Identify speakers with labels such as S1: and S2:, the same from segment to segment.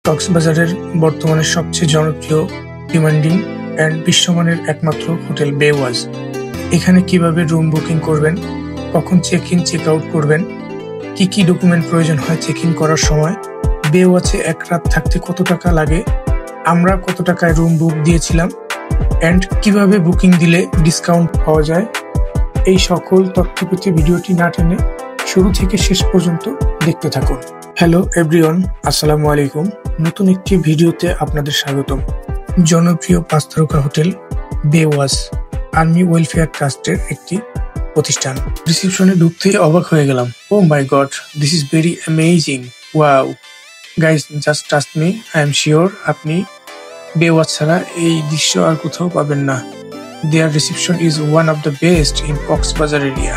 S1: কক্সবাজারের বর্তমানে সবচেয়ে জনপ্রিয়, ডিমান্ডিং অ্যান্ড বিশ্বমানের একমাত্র হোটেল বেওয়াজ। এখানে কিভাবে রুম বুকিং করবেন, কখন চেক ইন চেক আউট করবেন, কি কি ডকুমেন্ট প্রয়োজন হয় চেক ইন করার সময়, বেওয়াজে এক রাত থাকতে কত টাকা লাগে, আমরা কত টাকায় রুম বুক দিয়েছিলাম, অ্যান্ড কিভাবে বুকিং দিলে ডিসকাউন্ট পাওয়া যায়, এই সকল তথ্য পেতে ভিডিওটি না টেনে শুরু থেকে শেষ পর্যন্ত দেখতে থাকুন। হ্যালো এভরিওয়ান, আসসালামু আলাইকুম। নতুন একটি ভিডিওতে আপনাদের স্বাগতম। জনপ্রিয় 5 তারকা হোটেল বেওয়াজ আর্মি ওয়েলফেয়ার ট্রাস্টের একটি প্রতিষ্ঠান। রিসেপশনে ঢুকতেই অবাক হয়ে গেলাম। Oh my god, this is very amazing, wow. Guys, just trust me, I am sure আপনি বেওয়াজ ছাড়া এই দৃশ্য আর কোথাও পাবেন না। Their reception is one of the best in Cox's Bazar area.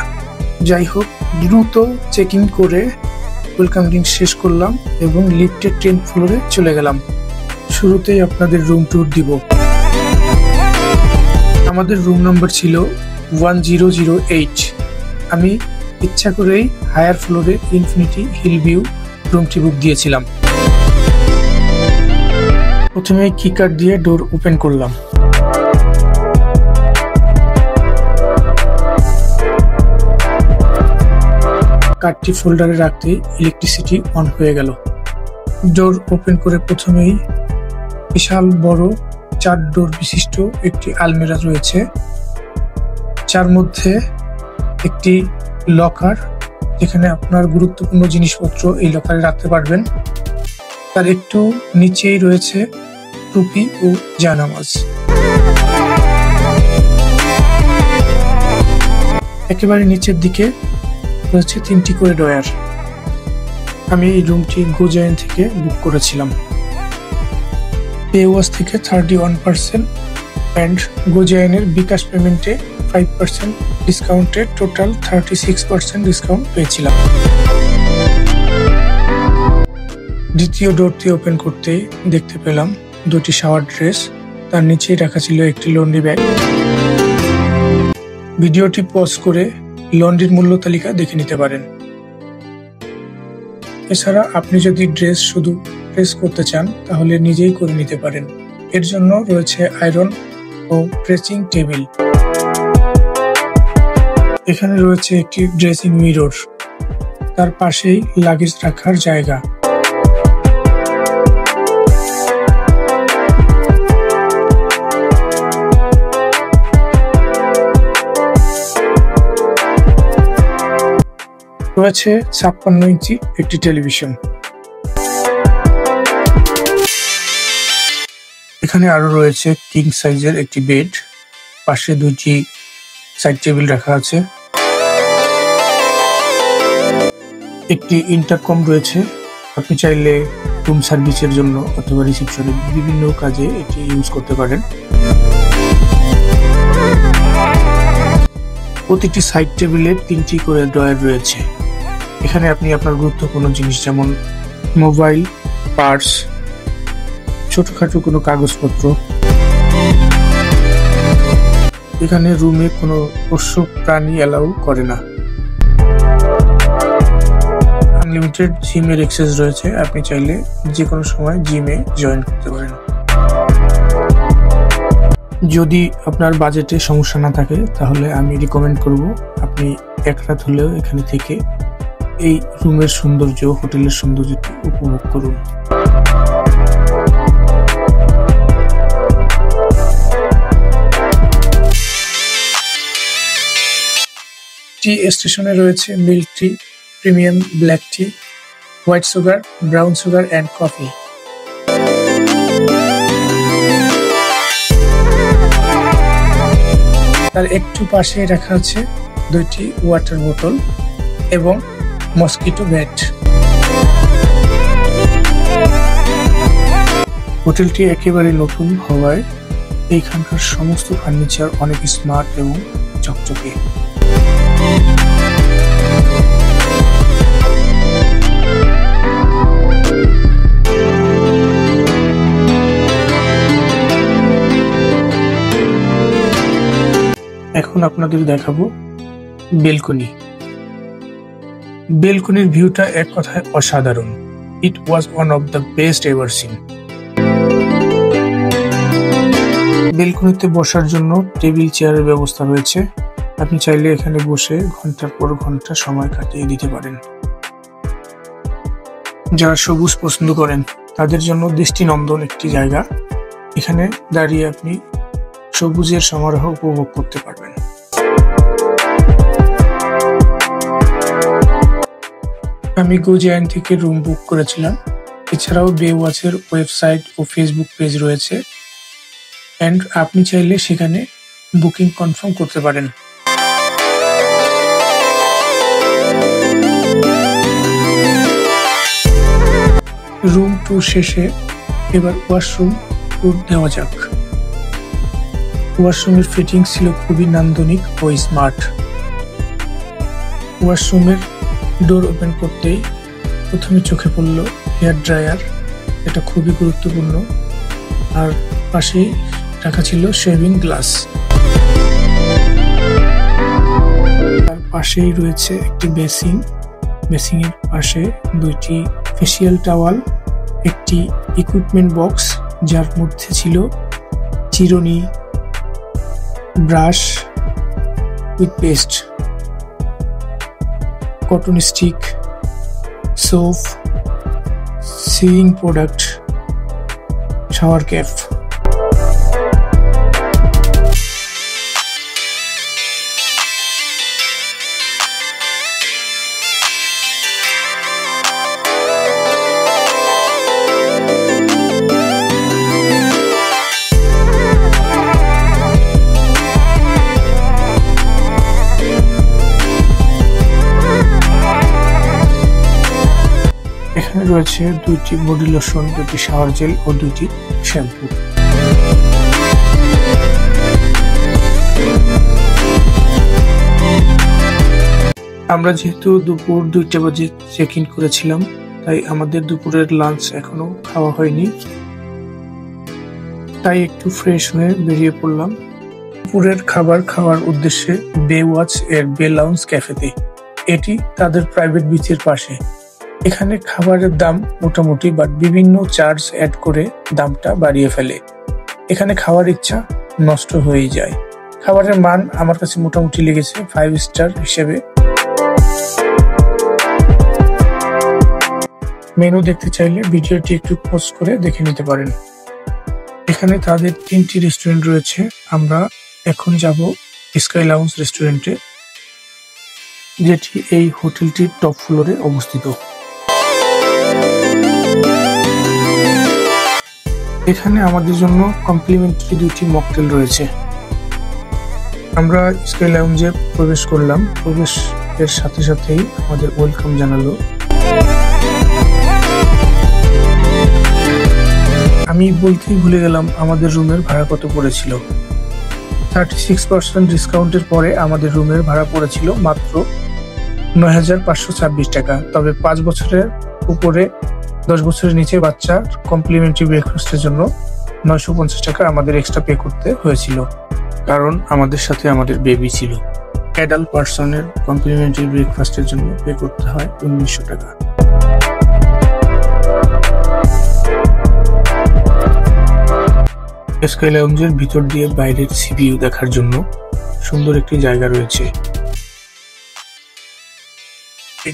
S1: যাই হোক, দ্রুত চেক ইন করে ওয়েলকাম ড্রিঙ্ক শেষ করলাম এবং লিফটের 10th ফ্লোরে চলে গেলাম। শুরুতেই আপনাদের রুম ট্যুর দিব। আমাদের রুম নাম্বার ছিল 1008। আমি ইচ্ছা করেই হায়ার ফ্লোরে ইনফিনিটি হিল ভিউ রুমটি বুক দিয়েছিলাম। প্রথমে কি কার্ড দিয়ে ডোর ওপেন করলাম। কার্ডটি ফোল্ডারে রাখতেই ইলেকট্রিসিটি অন হয়ে গেল। ডোর ওপেন করে প্রথমেই বিশাল বড় 4 ডোর বিশিষ্ট একটি আলমিরা রয়েছে, যার মধ্যে একটি লকার, যেখানে আপনার গুরুত্বপূর্ণ জিনিসপত্র এই লকারে রাখতে পারবেন। তার একটু নিচেই রয়েছে টুপি ও জায়নামাজ। একেবারে নিচের দিকে রয়েছে 3টি করে ড্রয়ার। আমি এই রুমটি গোজাইন থেকে বুক করেছিলাম। বেওয়াজ থেকে 31% অ্যান্ড গোজাইনের বিকাশ পেমেন্টে 5% ডিসকাউন্টে টোটাল 36% ডিসকাউন্ট পেয়েছিলাম। দ্বিতীয় ডোরটি ওপেন করতে দেখতে পেলাম 2টি শাওয়ার ড্রেস, তার নিচেই রাখা ছিল একটি লন্ড্রি ব্যাগ। ভিডিওটি পজ করে লন্ড্রির মূল্য তালিকা দেখে নিতে পারেন। এছাড়া আপনি যদি ড্রেস শুধু প্রেস করতে চান তাহলে নিজেই করে নিতে পারেন। এর জন্য রয়েছে আয়রন ও প্রেসিং টেবিল। এখানে রয়েছে একটি ড্রেসিং মিরর, তার পাশেই লাগেজ রাখার জায়গা। রয়েছে 56 ইঞ্চি একটি টেলিভিশন। এখানে আরো রয়েছে কিং সাইজের একটি বেড, পাশে 2টি সাইড টেবিল রাখা আছে। একটি ইন্টারকম রয়েছে, আপনি চাইলে রুম সার্ভিসের জন্য অথবা রিসেপশনের বিভিন্ন কাজে এটি ইউজ করতে পারেন। প্রতিটি সাইড টেবিলে 3টি করে ড্রয়ার রয়েছে। এখানে আপনি আপনার গুরুত্বপূর্ণ জিনিস যেমন মোবাইল, পার্স, ছোটখাটো কোনো কাগজপত্র। এখানে রুমে কোনো পোষ্য প্রাণী অ্যালাউ করে না। আনলিমিটেড জিমের অ্যাক্সেস রয়েছে, আপনি চাইলে যে কোনো সময় জিমে জয়েন করতে পারেন। যদি আপনার বাজেটে সমস্যা না থাকে তাহলে আমি রিকমেন্ড করব আপনি এক রাত হলেও এখানে থেকে এই রুমের সৌন্দর্য, হোটেলের সৌন্দর্যটি উপভোগ করুন। টি স্টেশনে রয়েছে milk tea, premium black T, white sugar, brown sugar and coffee. তার একটু পাশে রাখা আছে 2টি ওয়াটার বোতল এবং মসকিটো ব্যাট। হোটেলটি একেবারে নতুন হওয়ায় এইখানকার সমস্ত ফার্নিচার অনেক স্মার্ট এবং চকচকে। এখন আপনাদের দেখাবো বেলকনি। বেলকনির ভিউটা এক কথায় অসাধারণ। It was one of the best ever seen. বেলকনিতে বসার জন্য টেবিল চেয়ারের ব্যবস্থা রয়েছে। আপনি চাইলে এখানে বসে ঘন্টার পর ঘন্টা সময় কাটিয়ে দিতে পারেন। যারা সবুজ পছন্দ করেন তাদের জন্য দৃষ্টিনন্দন একটি জায়গা। এখানে দাঁড়িয়ে আপনি সবুজের সমারোহ উপভোগ করতে পারবেন। আমি গোজায়ন থেকে রুম বুক করেছিলাম। এছাড়াও বেওয়াচের ওয়েবসাইট ও ফেসবুক পেজ রয়েছে, এন্ড আপনি চাইলে সেখানে বুকিং কনফার্ম করতে পারেন। রুম ট্যুর শেষে এবার ওয়াশরুম ট্যুর দেওয়া যাক। ওয়াশরুমের ফিটিং ছিল খুবই নান্দনিক ও স্মার্ট। ওয়াশরুমের ডোর ওপেন করতেই প্রথমে চোখে পড়ল হেয়ার ড্রায়ার, এটা খুবই গুরুত্বপূর্ণ। আর পাশেই রাখা ছিল শেভিং গ্লাস। তার পাশেই রয়েছে একটি বেসিন। বেসিনের পাশে দুইটি ফেসিয়াল টাওয়াল, একটি ইকুইপমেন্ট বক্স যার মধ্যে ছিল চিরুনি, brush with paste, cotton stick, soap, sealing product, shower cap. এখানে রয়েছে দুইটি বডি লোশন, দুটি শাওয়ার জেল ও দুইটি শ্যাম্পু। আমরা যেহেতু দুপুর 2টা বাজে চেক ইন করেছিলাম, তাই আমাদের দুপুরের লাঞ্চ এখনো খাওয়া হয়নি। তাই একটু ফ্রেশ হয়ে বেরিয়ে পড়লাম দুপুরের খাবার খাওয়ার উদ্দেশ্যে বেওয়াচ এর বে লাউঞ্জ ক্যাফেতে। এটি তাদের প্রাইভেট বিচের পাশে। এখানে খাবারের দাম মোটামুটি, বাট বিভিন্ন চার্জ অ্যাড করে দামটা বাড়িয়ে ফেলে। এখানে খাওয়ার ইচ্ছা নষ্ট হয়ে যায়। খাবারের মান আমার কাছে মোটামুটি লেগেছে 5 স্টার হিসেবে। মেনু দেখতে চাইলে ভিডিওটি একটু পজ করে দেখে নিতে পারেন। এখানে তাদের 3টি রেস্টুরেন্ট রয়েছে। আমরা এখন যাব স্কাই লাউঞ্জ রেস্টুরেন্টে, যেটি এই হোটেলটির টপ ফ্লোরে অবস্থিত। এখানে আমাদের জন্য কমপ্লিমেন্টারি 2টি মকটেল রয়েছে। আমরা স্কাই লাউঞ্জে প্রবেশ করলাম। প্রবেশের সাথে সাথেই আমাদের ওয়েলকাম জানালো। আমি বলতেই ভুলে গেলাম আমাদের রুমের ভাড়া কত পড়েছিল। 36% ডিসকাউন্টের পরে আমাদের রুমের ভাড়া পড়েছিল মাত্র 9,526 টাকা। তবে 5 বছরের উপরে 10 বছরের নিচে বাচ্চার কমপ্লিমেন্টারি ব্রেকফাস্টের জন্য 950 টাকা আমাদের এক্সট্রা পে করতে হয়েছিল, কারণ আমাদের সাথে আমাদের বেবি ছিল। অ্যাডাল্ট পার্সনের কমপ্লিমেন্টারি ব্রেকফাস্টের জন্য পে করতে হয় 1900 টাকা। স্কাই লাউঞ্জের ভিতর দিয়ে বাইরের সি ভিউ দেখার জন্য সুন্দর একটি জায়গা রয়েছে।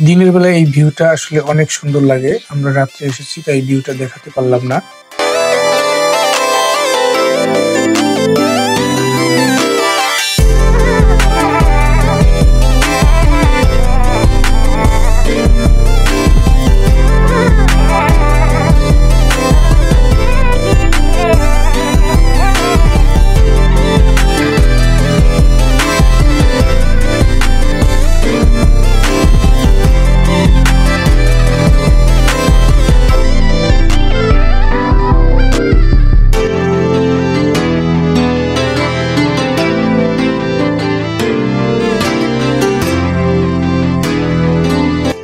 S1: দিনের বেলা এই ভিউটা আসলে অনেক সুন্দর লাগে। আমরা রাত্রে এসেছি তাই ভিউটা দেখাতে পারলাম না।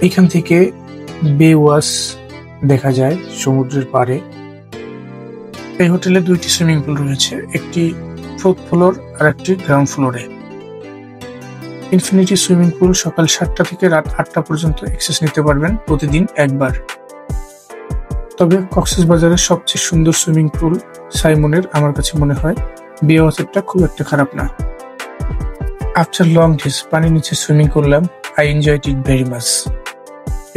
S1: এখান থেকে বেওয়াচ দেখা যায় সমুদ্রের পাড়ে। এই হোটেলে 2টি সুইমিং পুল রয়েছে, একটি 4th ফ্লোর আর একটি গ্রাউন্ড ফ্লোরে। ইনফিনিটি সুইমিং পুল সকাল 7টা থেকে রাত 8টা পর্যন্ত অ্যাক্সেস নিতে পারবেন প্রতিদিন একবার। তবে কক্সবাজারের সবচেয়ে সুন্দর সুইমিং পুল সাইমনের আমার কাছে মনে হয় বে ওয়াচেরটা খুব একটা খারাপ না। আফটার লং ডেজ পানির নিচে সুইমিং করলাম, I enjoyed it very much.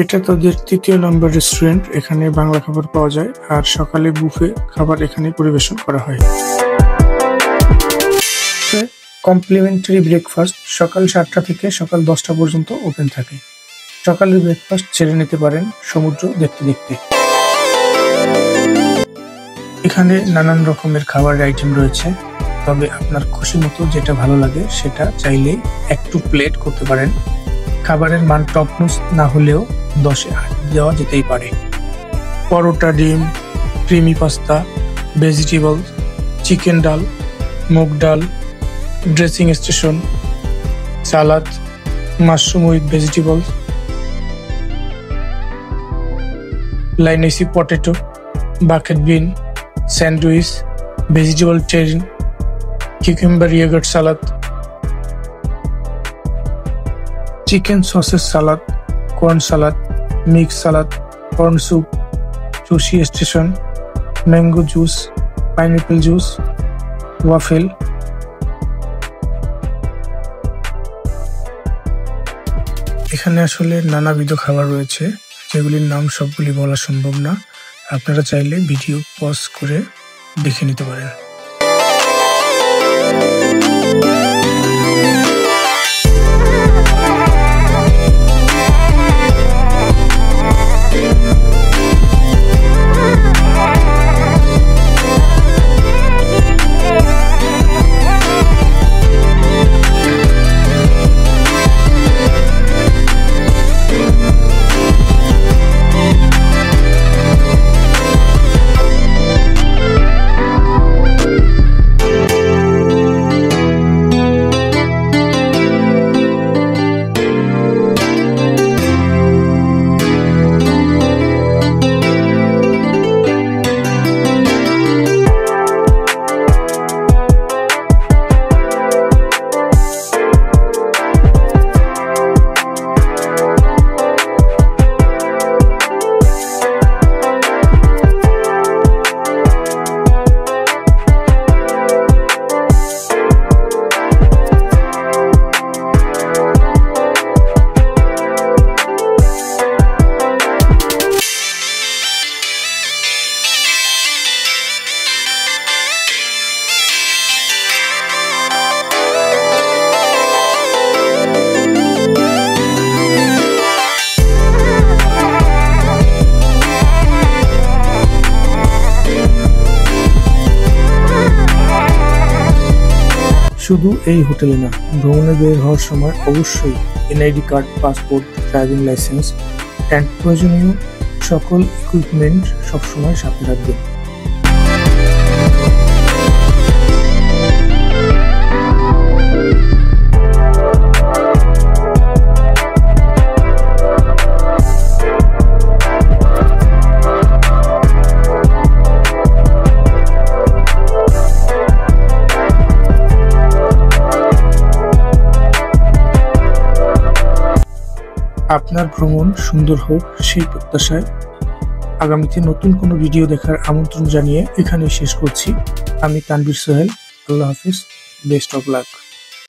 S1: এটা তাদের ৩য় নম্বর রেস্টুরেন্ট। এখানে বাংলা খাবার পাওয়া যায় আর সকালে বুফে খাবার এখানে পরিবেশন করা হয়। কমপ্লিমেন্টারি ব্রেকফাস্ট সকাল ৭টা থেকে সকাল ১০টা পর্যন্ত ওপেন থাকে। সকালের ব্রেকফাস্ট ছেড়ে নিতে পারেন সমুদ্র দেখতে দেখতে। এখানে নানান রকমের খাবারের আইটেম রয়েছে, তবে আপনার খুশি মতো যেটা ভালো লাগে সেটা চাইলে একটু প্লেট করতে পারেন। খাবারের মান টপ নোচ না হলেও 10-এ 8 দেওয়া যেতেই পারে। পরোটা, ডিম, creamy pasta, vegetable, chicken dal, moong dal, dressing station, salad, mushroom with vegetable, lyonnaise potato, baked bean, sandwich, vegetable terrine, cucumber yoghurt salad, chicken sausage salad, corn salad, mix salad, corn soup, sushi station, mango juice, pineapple juice, waffle. এখানে আসলে নানাবিধ খাবার রয়েছে যেগুলির নাম সবগুলি বলা সম্ভব না। আপনারা চাইলে ভিডিও পজ করে দেখে নিতে পারেন। শুধু এই হোটেলে না, ভ্রমণে বের হওয়ার সময় অবশ্যই NID card, passport, driving licence and প্রয়োজনীয় সকল ইকুইপমেন্ট সবসময় সাথে রাখবেন। আপনার ভ্রমণ সুন্দর হোক সেই প্রত্যাশায় আগামীতে নতুন কোনো ভিডিও দেখার আমন্ত্রণ জানিয়ে এখানে শেষ করছি। আমি তানভীর সোহেল। আল্লাহ হাফিজ, বেস্ট অফ লাক।